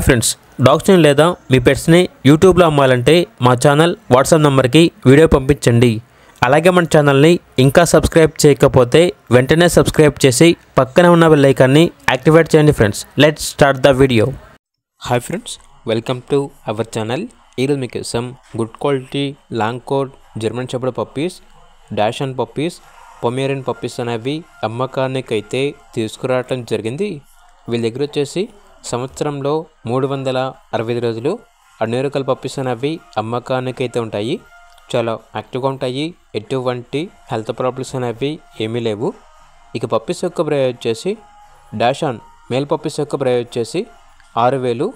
Friends, డాగ్స్ని లేదా మీ పెట్స్ని యూట్యూబ్లో అమ్మాలంటే మా ఛానల్ వాట్సాప్ నెంబర్కి వీడియో పంపించండి. అలాగే మన ఛానల్ని ఇంకా సబ్స్క్రైబ్ చేయకపోతే వెంటనే సబ్స్క్రైబ్ చేసి పక్కన ఉన్న బెల్ ఐకాన్ని యాక్టివేట్ చేయండి. Friends, let's start the video. Hi friends, welcome to our channel. ఈరోజు మీకోసం good quality long coat German shepherd puppies, dachshund puppies, Pomeranian puppies అనేవి అమ్మకానికి అయితే తీసుకురావటం జరిగింది. వీళ్ళ దగ్గర వచ్చేసి సంవత్సరంలో 365 రోజులు అన్ని రకాల పప్పీస్ అనేవి అమ్మకానికి అయితే ఉంటాయి. చాలా యాక్టివ్గా ఉంటాయి. ఎటువంటి హెల్త్ ప్రాబ్లమ్స్ అనేవి ఏమీ లేవు. ఇక పప్పీస్ యొక్క ప్రైస్ వచ్చేసి డాష్ ఆన్ మేల్ పప్పీస్ యొక్క ప్రైస్ వచ్చేసి 6,000,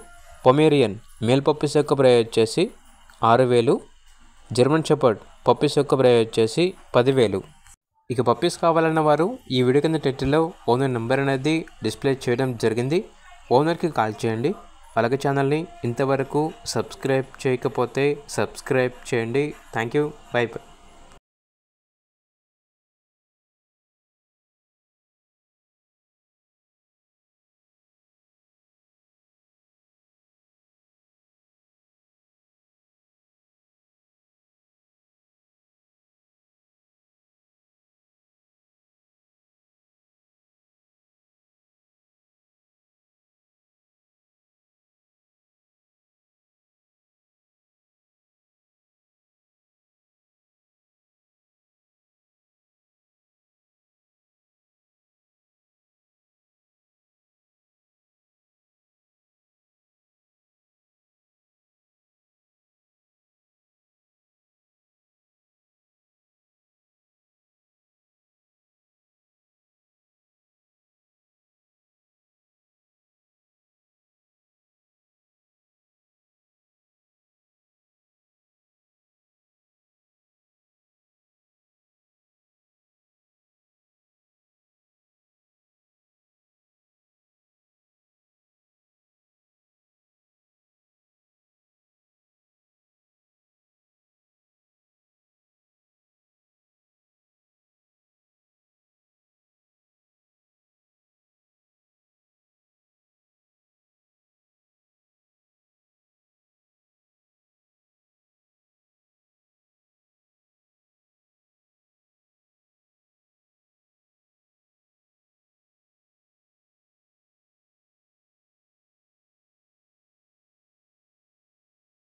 పొమేరియన్ మేల్ పప్పీస్ యొక్క ప్రైస్ వచ్చేసి 6,000, జర్మన్ షెపర్డ్ పప్పీస్ యొక్క ప్రైస్ వచ్చేసి 10,000. ఇక పప్పీస్ కావాలన్న వారు ఈ వీడియో కింద టైటిల్లో ఓనర్ నెంబర్ అనేది డిస్ప్లే చేయడం జరిగింది. ఓనర్కి కాల్ చేయండి. అలాగే ఛానల్ని ఇంతవరకు సబ్స్క్రైబ్ చేయకపోతే సబ్స్క్రైబ్ చేయండి. Thank you. By by.